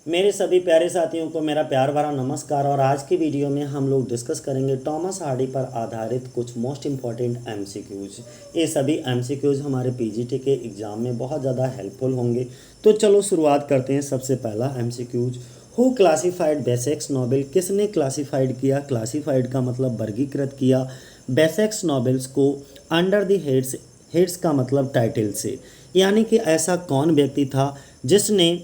मेरे सभी प्यारे साथियों को मेरा प्यार भरा नमस्कार। और आज की वीडियो में हम लोग डिस्कस करेंगे टॉमस हार्डी पर आधारित कुछ मोस्ट इम्पॉर्टेंट एमसीक्यूज। ये सभी एमसीक्यूज हमारे पीजीटी के एग्ज़ाम में बहुत ज़्यादा हेल्पफुल होंगे। तो चलो शुरुआत करते हैं। सबसे पहला एमसीक्यूज, हु क्लासिफाइड बेसेक्स नोबेल, किसने क्लासिफाइड किया? क्लासिफाइड का मतलब वर्गीकृत किया बेसेक्स नोबेल्स को अंडर द हेड्स, हेड्स का मतलब टाइटल से, यानी कि ऐसा कौन व्यक्ति था जिसने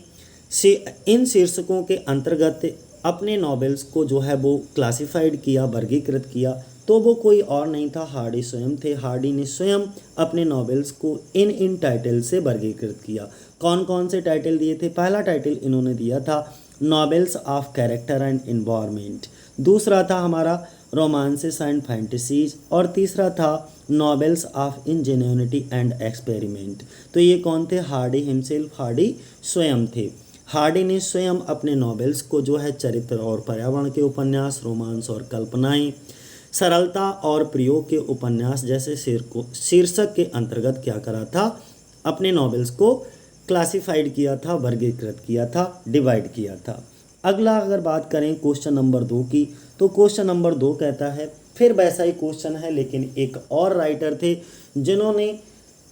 इन शीर्षकों के अंतर्गत अपने नॉवेल्स को जो है वो क्लासिफाइड किया, वर्गीकृत किया। तो वो कोई और नहीं था, हार्डी स्वयं थे। हार्डी ने स्वयं अपने नॉवेल्स को इन टाइटल से वर्गीकृत किया। कौन कौन से टाइटल दिए थे? पहला टाइटल इन्होंने दिया था novels of character and environment, दूसरा था हमारा रोमांसेस एंड फैंटेसीज, और तीसरा था नॉवेल्स ऑफ इंजेन्युइटी एंड एक्सपेरिमेंट। तो ये कौन थे? हार्डी हिमसेल्फ, हार्डी स्वयं थे। हार्डी ने स्वयं अपने नॉवेल्स को जो है चरित्र और पर्यावरण के उपन्यास, रोमांस और कल्पनाएं, सरलता और प्रयोग के उपन्यास जैसे शीर्षक के अंतर्गत क्या करा था? अपने नॉवेल्स को क्लासिफाइड किया था, वर्गीकृत किया था, डिवाइड किया था। अगला अगर बात करें क्वेश्चन नंबर 2 की, तो क्वेश्चन नंबर 2 कहता है, फिर वैसा ही क्वेश्चन है लेकिन एक और राइटर थे जिन्होंने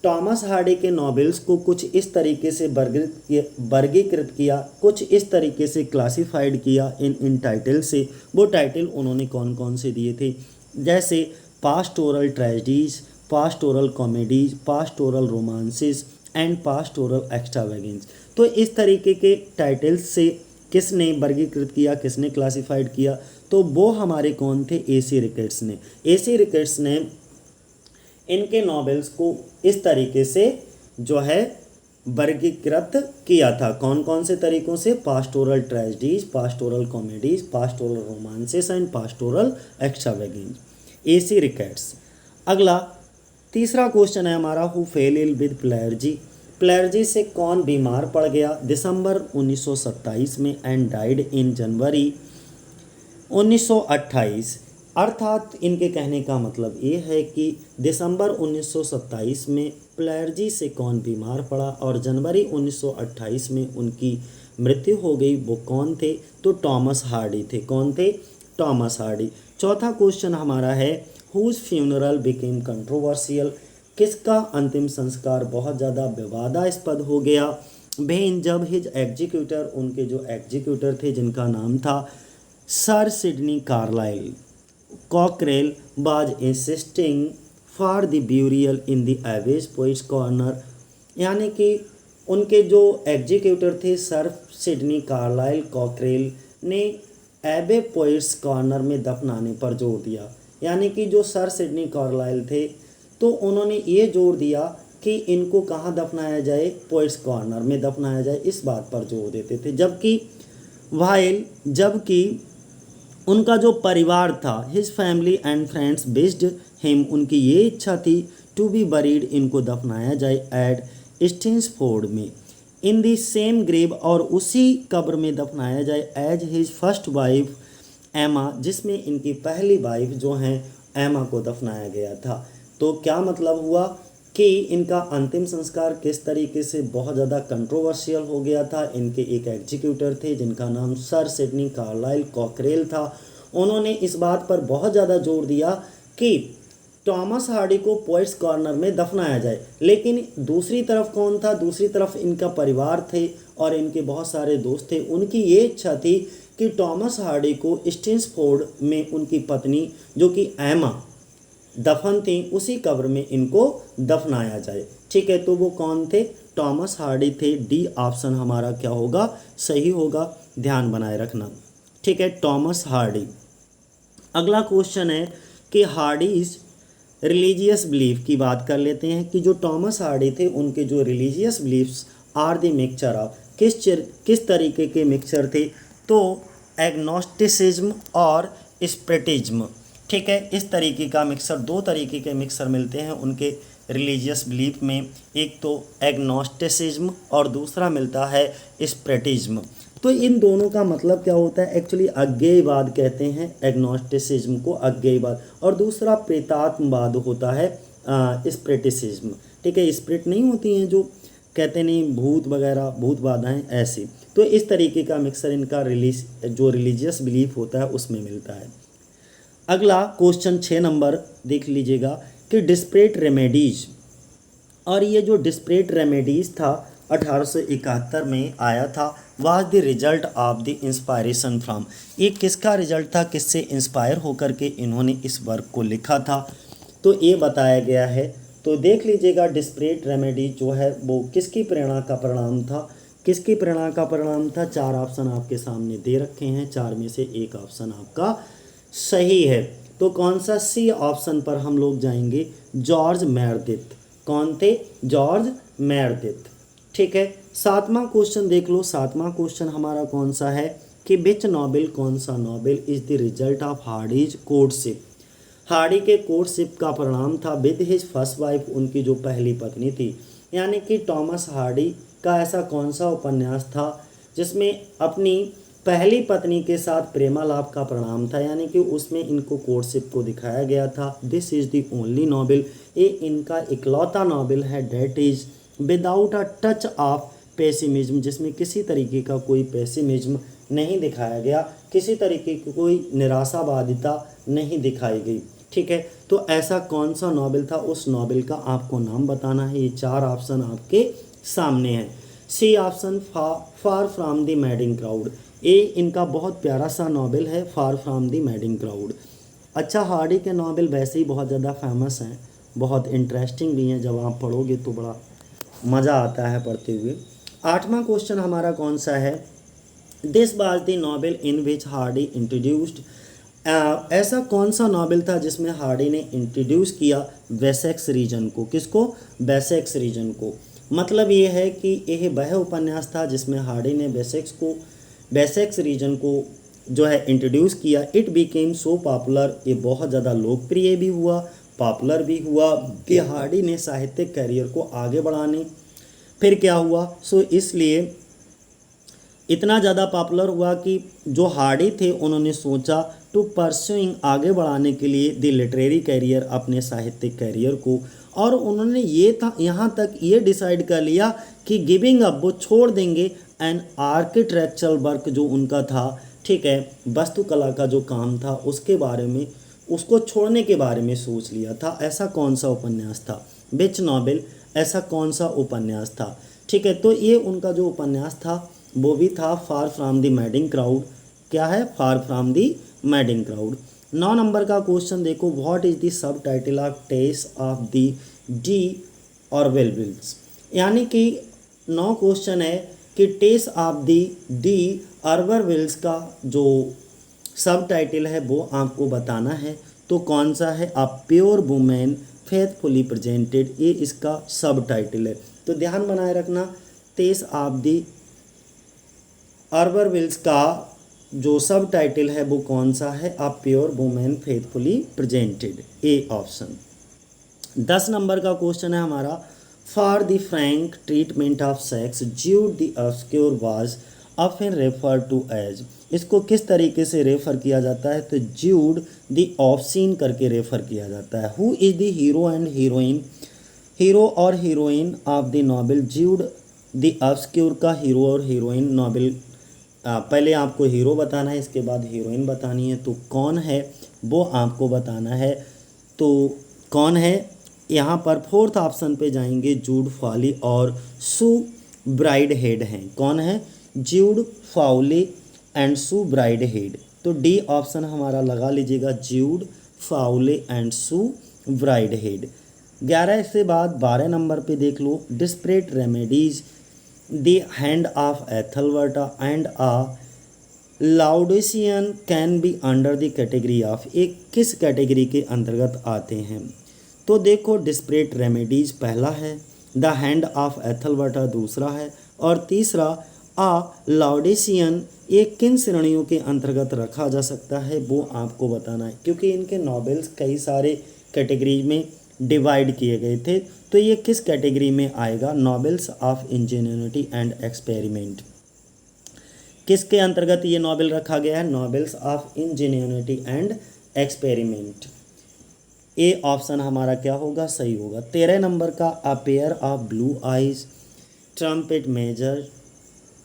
टॉमस हार्डी के नॉवेल्स को कुछ इस तरीके से वर्गीकृत किया, कुछ इस तरीके से क्लासिफाइड किया इन टाइटल से। वो टाइटल उन्होंने कौन कौन से दिए थे? जैसे pastoral tragedies, pastoral comedies, pastoral romances and pastoral extravagance. तो इस तरीके के टाइटल्स से किसने वर्गीकृत किया, किसने क्लासिफाइड किया? तो वो हमारे कौन थे? एसी रिकेट्स ने। एसी रिकेट्स ने इनके नॉवेल्स को इस तरीके से जो है वर्गीकृत किया था। कौन कौन से तरीकों से? Pastoral tragedies, pastoral comedies, pastoral romances and pastoral extravagance. AC rickets. अगला तीसरा क्वेश्चन है हमारा, हु फेल इल विद प्लेयर्जी, प्लेयर्जी से कौन बीमार पड़ गया दिसंबर 1927 में एंड डाइड इन जनवरी 1928। अर्थात इनके कहने का मतलब ये है कि दिसंबर 1927 में प्लेयर्जी से कौन बीमार पड़ा और जनवरी 1928 में उनकी मृत्यु हो गई। वो कौन थे? तो टॉमस हार्डी थे। कौन थे? Thomas Hardy. चौथा क्वेश्चन हमारा है, हुज फ्यूनरल बिकेम कंट्रोवर्शियल, किसका अंतिम संस्कार बहुत ज़्यादा विवादास्पद हो गया? वेन, जब हिज एग्जीक्यूटर, उनके जो एग्जीक्यूटर थे जिनका नाम था sir Sydney Carlisle, Cockrell was insisting for the burial in the Abbey's Poets Corner, यानी कि उनके जो एग्जीक्यूटर थे सर सिडनी कार्लाइल कॉकरेल ने एबे पोइट्स कॉर्नर में दफनाने पर जोर दिया। यानी कि जो सर सिडनी कार्लाइल थे तो उन्होंने ये जोर दिया कि इनको कहाँ दफनाया जाए? पोइट्स कॉर्नर में दफनाया जाए, इस बात पर जोर देते थे। जबकि उनका जो परिवार था, his family and friends based him, उनकी ये इच्छा थी टू बी बरीड, इनको दफनाया जाए एट स्टिन्सफोर्ड में, इन दी सेम ग्रेव, और उसी कब्र में दफनाया जाए एज हिज फर्स्ट वाइफ एमा, जिसमें इनकी पहली वाइफ जो हैं एमा को दफनाया गया था। तो क्या मतलब हुआ कि इनका अंतिम संस्कार किस तरीके से बहुत ज़्यादा कंट्रोवर्शियल हो गया था। इनके एक एग्जीक्यूटर थे जिनका नाम सर सिडनी कार्लाइल कॉकरेल था। उन्होंने इस बात पर बहुत ज़्यादा जोर दिया कि टॉमस हार्डी को पोइट्स कॉर्नर में दफनाया जाए, लेकिन दूसरी तरफ कौन था? दूसरी तरफ इनका परिवार थे और इनके बहुत सारे दोस्त थे। उनकी ये इच्छा थी कि टॉमस हार्डी को स्टिन्सफोर्ड में उनकी पत्नी जो कि एमा दफन थी, उसी कब्र में इनको दफनाया जाए। ठीक है, तो वो कौन थे? टॉमस हार्डी थे। डी ऑप्शन हमारा क्या होगा? सही होगा, ध्यान बनाए रखना। ठीक है, टॉमस हार्डी। अगला क्वेश्चन है कि हार्डीज रिलीजियस बिलीफ की बात कर लेते हैं कि जो टॉमस हार्डी थे उनके जो religious beliefs are the mixture of, किस तरीके के मिक्सचर थे? तो एग्नोस्टिसिज्म और स्पिरिटिज्म। ठीक है, इस तरीके का मिक्सर, दो तरीके के मिक्सर मिलते हैं उनके रिलीजियस बिलीफ में। एक तो एग्नोस्टिसिज्म और दूसरा मिलता है स्पिरिटिज्म। तो इन दोनों का मतलब क्या होता है? एक्चुअली अज्ञेयवाद कहते हैं एग्नोस्टिसिज्म को, अज्ञेयवाद, और दूसरा प्रेतात्मवाद होता है स्पिरिटिसिज्म। ठीक है, स्पिरिट नहीं होती हैं जो, कहते नहीं भूत वगैरह, भूत बाधाएं, ऐसे। तो इस तरीके का मिक्सर इनका जो रिलीजियस बिलीफ होता है उसमें मिलता है। अगला क्वेश्चन 6 नंबर देख लीजिएगा कि डिस्परेट रेमेडीज, और ये जो डिस्परेट रेमेडीज था 1871 में आया था, was the result of the inspiration from, ये किसका रिजल्ट था, किससे इंस्पायर होकर के इन्होंने इस वर्क को लिखा था, तो ये बताया गया है। तो देख लीजिएगा डिस्परेट रेमेडी जो है वो किसकी प्रेरणा का परिणाम था, किसकी प्रेरणा का परिणाम था। 4 ऑप्शन आपके सामने दे रखे हैं, 4 में से एक ऑप्शन आपका सही है। तो कौन सा, सी ऑप्शन पर हम लोग जाएंगे, जॉर्ज मेरेडिथ। कौन थे, जॉर्ज मेरेडिथ। ठीक है, 7वां क्वेश्चन देख लो। 7वां क्वेश्चन हमारा कौन सा है कि विच नॉवेल, कौन सा novel is the result of Hardy's courtship, Hardy के कोर्टशिप का परिणाम था विद हिज फर्स्ट वाइफ, उनकी जो पहली पत्नी थी। यानी कि टॉमस हार्डी का ऐसा कौन सा उपन्यास था जिसमें अपनी पहली पत्नी के साथ प्रेमालाप का परिणाम था, यानी कि उसमें इनको कोर्टशिप को दिखाया गया था। This is the only novel, ये इनका इकलौता नॉवेल है that is without a touch of pessimism, जिसमें किसी तरीके का कोई पेसिमिज्म नहीं दिखाया गया, किसी तरीके की कोई निराशावादिता नहीं दिखाई गई। ठीक है, तो ऐसा कौन सा नॉवेल था, उस नॉवेल का आपको नाम बताना है। ये 4 ऑप्शन आपके सामने हैं। C option, far from the madding crowd, ये इनका बहुत प्यारा सा नॉवेल है, far from the madding crowd. अच्छा, हार्डी के नॉवेल वैसे ही बहुत ज़्यादा फेमस हैं, बहुत इंटरेस्टिंग भी हैं, जब आप पढ़ोगे तो बड़ा मज़ा आता है पढ़ते हुए। 8वां क्वेश्चन हमारा कौन सा है, this was the novel in which Hardy introduced, ऐसा कौन सा नॉवेल था जिसमें हार्डी ने इंट्रोड्यूस किया वेसेक्स रीजन को, किसको, वेसेक्स रीजन को। मतलब ये है कि यह वह उपन्यास था जिसमें हार्डी ने वेसेक्स रीजन को जो है इंट्रोड्यूस किया। इट बिकेम सो पॉपुलर, ये बहुत ज़्यादा लोकप्रिय भी हुआ, पॉपुलर भी हुआ कि हार्डी ने साहित्यिक करियर को आगे बढ़ाने, फिर क्या हुआ, सो इसलिए इतना ज़्यादा पॉपुलर हुआ कि जो हार्डी थे उन्होंने सोचा टू परस्यूइंग, आगे बढ़ाने के लिए द लिटरेरी कैरियर, अपने साहित्यिक कैरियर को, और उन्होंने ये था यहाँ तक ये डिसाइड कर लिया कि गिविंग अप, वो छोड़ देंगे एन आर्किटेक्चरल वर्क जो उनका था, ठीक है, वास्तुकला का जो काम था उसके बारे में, उसको छोड़ने के बारे में सोच लिया था। ऐसा कौन सा उपन्यास था, विच नॉवेल, ऐसा कौन सा उपन्यास था। ठीक है, तो ये उनका जो उपन्यास था वो भी था फार फ्रॉम द मैडिंग क्राउड। क्या है, far from the madding crowd. 9 number का क्वेश्चन देखो, what is the sub title of taste of the D Orwell's, यानी कि 9 क्वेश्चन है कि टेस ऑफ द डी ऑरवेल्स का जो सब टाइटल है वो आपको बताना है। तो कौन सा है, a pure woman faithfully presented, ये इसका सब टाइटल है। तो ध्यान बनाए रखना, टेस ऑफ द ऑरवेल्स का जो सब टाइटल है वो कौन सा है, a pure woman faithfully presented, A option. 10 नंबर का क्वेश्चन है हमारा, for the frank treatment of sex Jude the Obscure was often refer to as, इसको किस तरीके से रेफर किया जाता है, तो ज्यूड द ऑब्सीन करके रेफर किया जाता है। Who is the hero and heroine, hero और heroine of the novel Jude the Obscure का हीरो और हीरोइन नॉवेल, पहले आपको हीरो बताना है, इसके बाद हीरोइन बतानी है, तो कौन है वो आपको बताना है। तो कौन है, यहाँ पर 4th ऑप्शन पे जाएंगे, जूड फॉली और सू ब्राइड हेड हैं। कौन है, Jude Fawley and Sue Bridehead. तो डी ऑप्शन हमारा लगा लीजिएगा, Jude Fawley and Sue Bridehead. 11 से बाद 12 नंबर पे देख लो, desperate remedies the hand of Ethelberta and a Laodicean can be under the category of, एक किस कैटेगरी के अंतर्गत आते हैं। तो देखो, डिस्परेट रेमेडीज पहला है, द हैंड ऑफ एथलवर्टा दूसरा है, और तीसरा आ लाउडेशियन, ये किन श्रेणियों के अंतर्गत रखा जा सकता है वो आपको बताना है, क्योंकि इनके नॉवेल्स कई सारे कैटेगरी में डिवाइड किए गए थे। तो ये किस कैटेगरी में आएगा, novels of ingenuity and experiment, किसके अंतर्गत ये नॉवेल रखा गया है, novels of ingenuity and experiment. A option हमारा क्या होगा, सही होगा। 13 नंबर का, a pair of blue eyes trumpet major,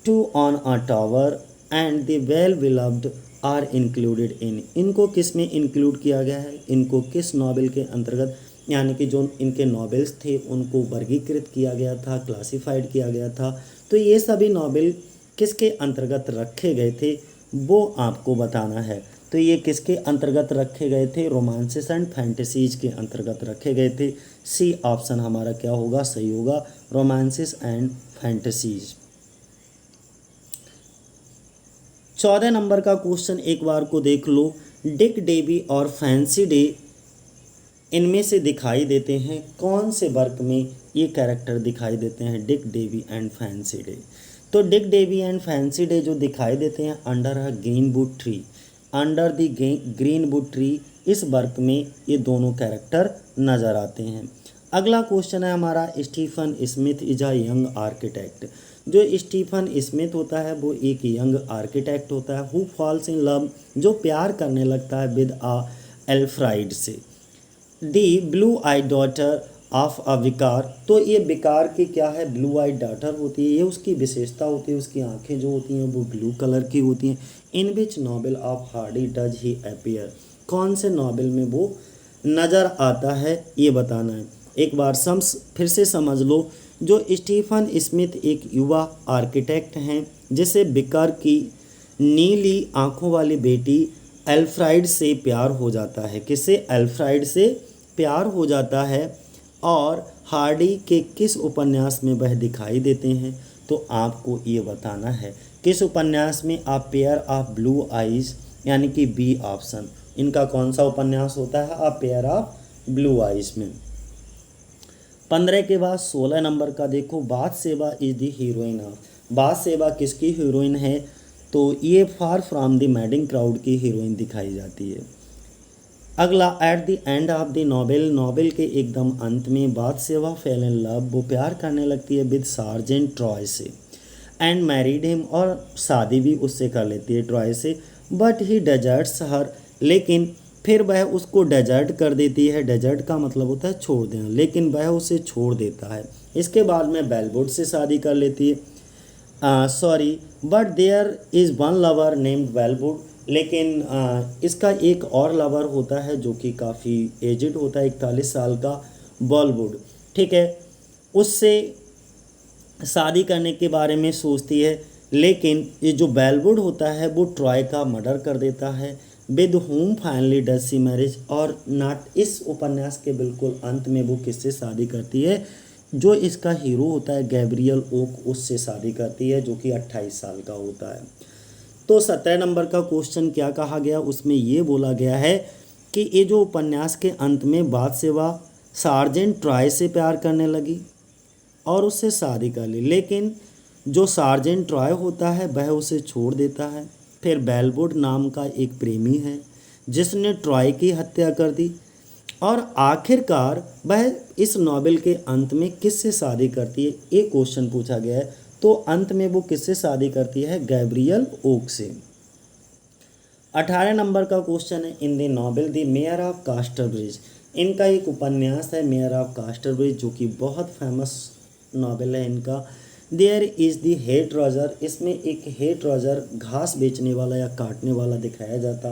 two on a tower and the well beloved are included in। इनको किस में इंक्लूड किया गया है, इनको किस नॉवेल के अंतर्गत, यानी कि जो इनके नॉवेल्स थे उनको वर्गीकृत किया गया था, क्लासिफाइड किया गया था। तो ये सभी नॉवेल किसके अंतर्गत रखे गए थे वो आपको बताना है। तो ये किसके अंतर्गत रखे गए थे, रोमांसेस एंड फैंटेसीज के अंतर्गत रखे गए थे। सी ऑप्शन हमारा क्या होगा, सही होगा, रोमांसेस एंड फैंटेसीज। 14 नंबर का क्वेश्चन एक बार को देख लो। डिक डेवी और फैंसी डे इनमें से दिखाई देते हैं, कौन से वर्क में ये कैरेक्टर दिखाई देते हैं, Dick Dewy and Fancy Day. तो Dick Dewy and Fancy Day जो दिखाई देते हैं under a greenwood tree, under the greenwood tree, इस वर्क में ये दोनों कैरेक्टर नज़र आते हैं। अगला क्वेश्चन है हमारा, Stephen Smith is a young architect. जो स्टीफन स्मिथ होता है वो एक यंग आर्किटेक्ट होता है। हु फॉल्स इन लव, जो प्यार करने लगता है विद आ एल्फ्राइड से। The blue eye daughter of a vicar, तो ये विकार की क्या है, ब्लू आई डॉटर होती है, ये उसकी विशेषता होती है, उसकी आंखें जो होती हैं वो ब्लू कलर की होती हैं। In which novel of Hardy does he appear, कौन से नॉवेल में वो नज़र आता है ये बताना है। एक बार फिर से समझ लो। जो स्टीफन स्मिथ एक युवा आर्किटेक्ट हैं जिसे विकार की नीली आंखों वाली बेटी एल्फ्राइड से प्यार हो जाता है। किससे, एल्फ्राइड से प्यार हो जाता है। और हार्डी के किस उपन्यास में वह दिखाई देते हैं, तो आपको ये बताना है किस उपन्यास में। आप पेयर ऑफ ब्लू आइज, यानी कि बी ऑप्शन, इनका कौन सा उपन्यास होता है, आप पेयर ऑफ ब्लू आइज में। 15 के बाद 16 नंबर का देखो, बाथशेबा इज द हीरोइन ऑफ। बाथशेबा किसकी हीरोइन है, तो ये फार फ्रॉम द मैडिंग क्राउड की हीरोइन दिखाई जाती है। अगला, at the end of the novel, novel के एकदम अंत में बाथशेबा फेल इन लव, वो प्यार करने लगती है विद सार्जेंट ट्रॉय से, एंड मैरिड हिम, और शादी भी उससे कर लेती है ट्रॉय से। बट ही डेजर्ट्स हर, लेकिन फिर वह उसको डेजर्ट कर देती है। डेजर्ट का मतलब होता है छोड़ देना, लेकिन वह उसे छोड़ देता है। इसके बाद में बेलवुड से शादी कर लेती है। But there is one lover named Wellwood, लेकिन इसका एक और लवर होता है जो कि काफ़ी एजिड होता है, 41 साल का, बॉलवुड, ठीक है। उससे शादी करने के बारे में सोचती है, लेकिन ये जो बेलवुड होता है वो ट्रॉय का मर्डर कर देता है। With home finally does she marriage, और नाट इस उपन्यास के बिल्कुल अंत में वो किससे शादी करती है, जो इसका हीरो होता है गैब्रियल ओक, उससे शादी करती है, जो कि 28 साल का होता है। तो 17 नंबर का क्वेश्चन क्या कहा गया, उसमें ये बोला गया है कि ये जो उपन्यास के अंत में बाथशेबा सार्जेंट ट्रॉय से प्यार करने लगी और उससे शादी कर ली, लेकिन जो सार्जेंट ट्रॉय होता है वह उसे छोड़ देता है। फिर बेलवुड नाम का एक प्रेमी है जिसने ट्रॉय की हत्या कर दी, और आखिरकार वह इस नॉवेल के अंत में किससे शादी करती है, ये क्वेश्चन पूछा गया है। तो अंत में वो किससे शादी करती है, गैब्रियल ओक से। 18 नंबर का क्वेश्चन है, in the novel the Mayor of कास्टरब्रिज, इनका एक उपन्यास है मेयर ऑफ कास्टरब्रिज, जो कि बहुत फेमस नॉवेल है इनका। There is the head Roger, इसमें एक हेड रॉजर घास बेचने वाला या काटने वाला दिखाया जाता।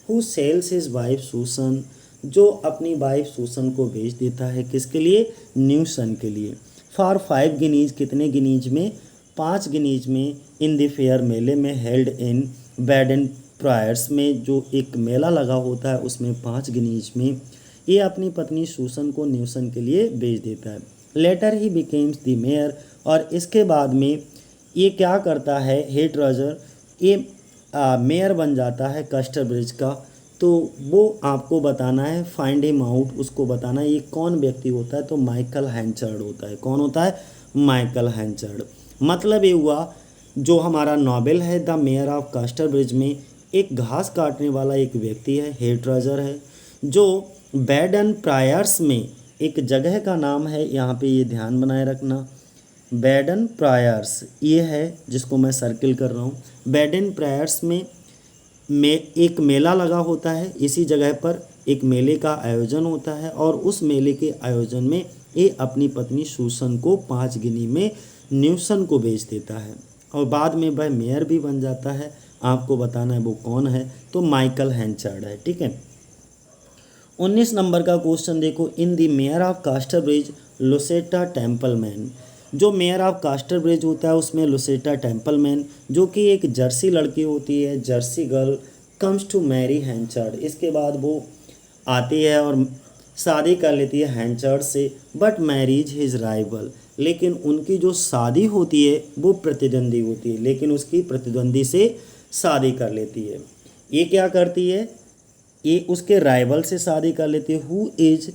Who sales his wife Susan, जो अपनी वाइफ सूसन को बेच देता है, किसके लिए, न्यूसन के लिए। फॉर 5 गिनीज, कितने गिनीज में, 5 गिनीज में। इन द फेयर, मेले में। हेल्ड इन बैडन प्रायर्स में, जो एक मेला लगा होता है उसमें 5 गिनीज में। ये अपनी पत्नी सूसन को न्यूसन के लिए बेच देता है। Later he becomes the mayor, और इसके बाद में ये क्या करता है, हेड रॉजर ये मेयर बन जाता है कास्टरब्रिज का। तो वो आपको बताना है, फाइंड हिम आउट, उसको बताना है ये कौन व्यक्ति होता है, तो माइकल हैंचर्ड होता है। कौन होता है, माइकल हैंचर्ड। मतलब ये हुआ, जो हमारा नॉवेल है द मेयर ऑफ कास्टरब्रिज में एक घास काटने वाला एक व्यक्ति है, हेड रॉजर है, जो बैडन प्रायर्स में, एक जगह का नाम है, यहाँ पे ये ध्यान बनाए रखना, बैडन प्रायर्स ये है जिसको मैं सर्किल कर रहा हूँ। बैडन प्रायर्स में एक मेला लगा होता है, इसी जगह पर एक मेले का आयोजन होता है, और उस मेले के आयोजन में ये अपनी पत्नी सूसन को 5 गिनी में न्यूसन को बेच देता है और बाद में वह मेयर भी बन जाता है। आपको बताना है वो कौन है, तो माइकल हैंचार्ड है। ठीक है, 19 नंबर का क्वेश्चन देखो, in the Mayor of Casterbridge Lucetta Templeman. जो मेयर ऑफ कास्टरब्रिज होता है उसमें लुसेटा टेम्पलमैन, जो कि एक जर्सी लड़की होती है, Jersey girl, comes to marry Henchard. इसके बाद वो आती है और शादी कर लेती है हैंचार्ड से, बट मैरिज हिज राइवल। लेकिन उनकी जो शादी होती है वो प्रतिद्वंदी होती है, लेकिन उसकी प्रतिद्वंदी से शादी कर लेती है। ये क्या करती है, ये उसके राइवल से शादी कर लेती है। Who is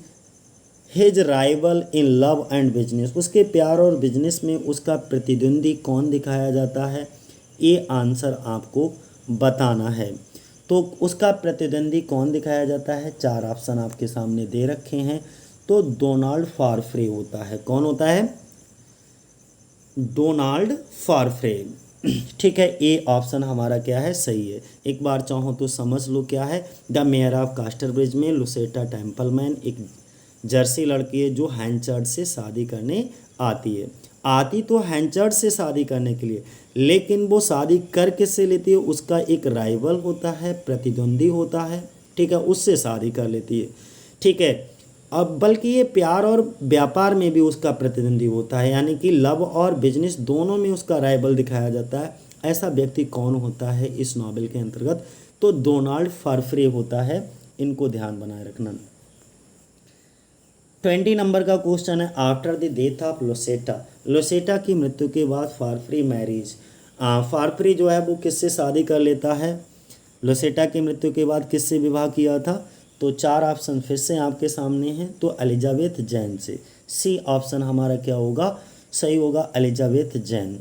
his rival in love and business. उसके प्यार और बिजनेस में उसका प्रतिद्वंदी कौन दिखाया जाता है, ये आंसर आपको बताना है। तो उसका प्रतिद्वंदी कौन दिखाया जाता है, 4 ऑप्शन आपके सामने दे रखे हैं। तो डोनाल्ड फारफ्रे होता है। कौन होता है, डोनाल्ड फारफ्रे। ठीक है, ए ऑप्शन हमारा क्या है, सही है। एक बार चाहो तो समझ लो क्या है। द मेयर ऑफ कास्टरब्रिज में लुसेटा टेम्पलमैन एक जर्सी लड़की है जो हैंचार्ड से शादी करने आती तो हैंचार्ड से शादी करने के लिए, लेकिन वो शादी कर किससे लेती है, उसका एक राइवल होता है, प्रतिद्वंदी होता है। ठीक है, उससे शादी कर लेती है। ठीक है, अब बल्कि ये प्यार और व्यापार में भी उसका प्रतिद्वंदी होता है, यानी कि लव और बिजनेस दोनों में उसका राइवल दिखाया जाता है। ऐसा व्यक्ति कौन होता है इस नॉवेल के अंतर्गत, तो डोनाल्ड फारफ्रे होता है। इनको ध्यान बनाए रखना। 20 नंबर का क्वेश्चन है, आफ्टर द डेथ ऑफ लुसेटा की मृत्यु के बाद फारफ्रे मैरिज। फारफ्रे जो है वो किससे शादी कर लेता है, लुसेटा की मृत्यु के बाद किससे विवाह किया था, तो 4 ऑप्शन फिर से आपके सामने हैं। तो एलिजाबेथ जैन से, सी ऑप्शन हमारा क्या होगा, सही होगा, एलिजाबेथ जैन।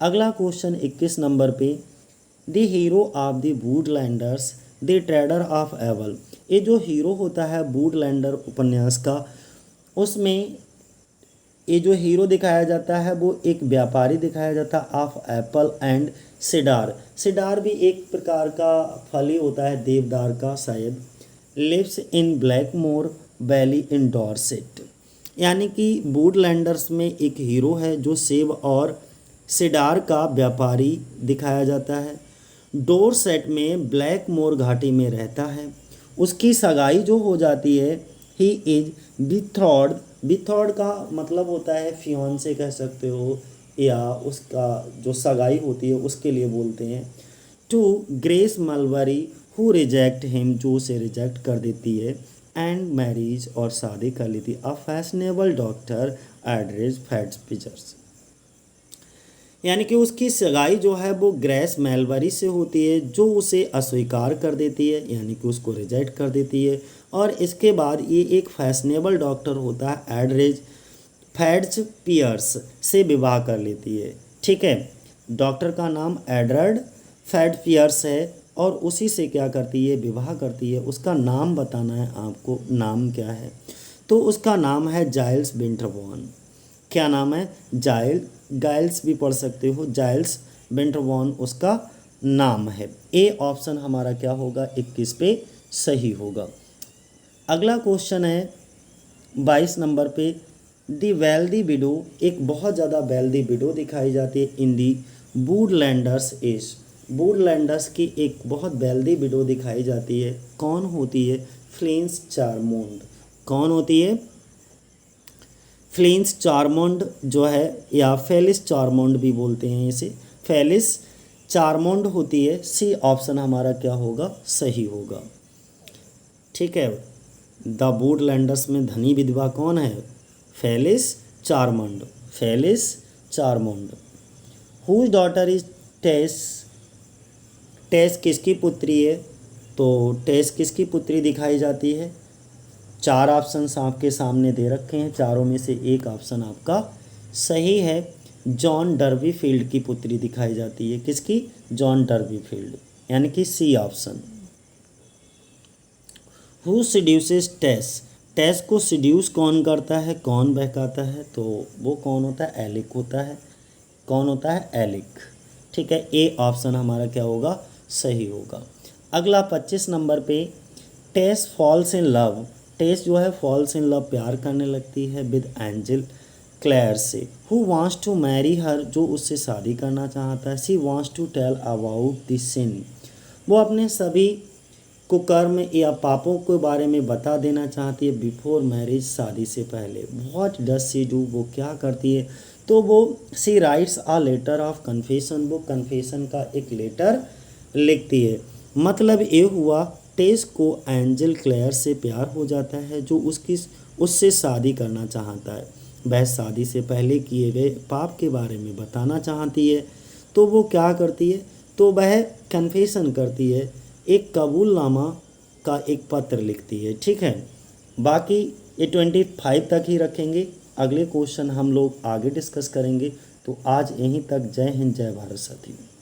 अगला क्वेश्चन 21 नंबर पे, the hero of the Woodlanders the trader of Evel. ये जो हीरो होता है वुडलैंडर उपन्यास का, उसमें ये जो हीरो दिखाया जाता है वो एक व्यापारी दिखाया जाता है of Apple and cedar. Cedar भी एक प्रकार का फल ही होता है, देवदार का शायद। Lives in Blackmore Vale in Dorset. यानी कि वुडलैंडर्स में एक हीरो है जो सेब और सिडार का व्यापारी दिखाया जाता है, डॉर्सेट में ब्लैकमोर घाटी में रहता है। उसकी सगाई जो हो जाती है, ही इज बिथॉर्ड का मतलब होता है फियांसे कह सकते हो, या उसका जो सगाई होती है उसके लिए बोलते हैं। To Grace Melbury who reject him, जो उसे रिजेक्ट कर देती है, एंड मैरिज और शादी कर लेती है, अ फैशनेबल डॉक्टर एड्रेस फैट्सपिजर्स। यानी कि उसकी सगाई जो है वो ग्रेस मेलबरी से होती है, जो उसे अस्वीकार कर देती है, यानी कि उसको रिजेक्ट कर देती है। और इसके बाद ये एक फैशनेबल डॉक्टर होता है एड्रेज फैट्सपियर्स से विवाह कर लेती है। ठीक है, डॉक्टर का नाम एडवर्ड फैट्सपियर्स है और उसी से क्या करती है, विवाह करती है। उसका नाम बताना है आपको, नाम क्या है, तो उसका नाम है जाइल्स विंटरबॉर्न। क्या नाम है, गाइल्स भी पढ़ सकते हो, जाइल्स विंटरबॉर्न उसका नाम है। ए ऑप्शन हमारा क्या होगा, 21 पे सही होगा। अगला क्वेश्चन है 22 नंबर पे, दी वेल्दी विडो। एक बहुत ज़्यादा वेल्दी विडो दिखाई जाती है इन दी वुडलैंडर्स एज। वुडलैंडर्स की एक बहुत वेल्दी विडो दिखाई जाती है, कौन होती है, फ्लिंस चारमोंड। कौन होती है, फ्लिंस चारमोंड जो है, या फेलिस चारमोंड भी बोलते हैं इसे, फेलिस चारमोंड होती है। सी ऑप्शन हमारा क्या होगा, सही होगा। ठीक है, द वुडलैंडर्स में धनी विधवा कौन है, Felice Charmond, Felice Charmond. Whose daughter is Tess, Tess किसकी पुत्री है, तो टेस किसकी पुत्री दिखाई जाती है। 4 ऑप्शंस आपके सामने दे रखे हैं, चारों में से एक ऑप्शन आपका सही है। जॉन डर्बीफील्ड की पुत्री दिखाई जाती है, किसकी, जॉन डर्बीफील्ड, यानी कि सी ऑप्शन। हु सीड्यूसेस टेस, टेस को सीड्यूस कौन करता है, कौन बहकाता है, तो वो कौन होता है, एलिक होता है। कौन होता है, एलिक। ठीक है, ए ऑप्शन हमारा क्या होगा, सही होगा। अगला 25 नंबर पे, टेस फॉल्स इन लव। टेस जो है फॉल्स इन लव, प्यार करने लगती है विद एंजल क्लेयर से। Who wants to marry her, जो उससे शादी करना चाहता है। She wants to tell about the sin, वो अपने सभी कुकर्म या पापों के बारे में बता देना चाहती है। बिफोर मैरिज, शादी से पहले। व्हाट डज शी डू, वो क्या करती है, तो वो she writes a letter of confession, वो कन्फेशन का एक लेटर लिखती है। मतलब ये हुआ टेस को एंजल क्लेयर से प्यार हो जाता है जो उससे शादी करना चाहता है। वह शादी से पहले किए गए पाप के बारे में बताना चाहती है, तो वो क्या करती है, तो वह कन्फेशन करती है, एक कबूलनामा का एक पत्र लिखती है। ठीक है, बाकी ये 25 तक ही रखेंगे। अगले क्वेश्चन हम लोग आगे डिस्कस करेंगे। तो आज यहीं तक। जय हिंद, जय भारत साथियों।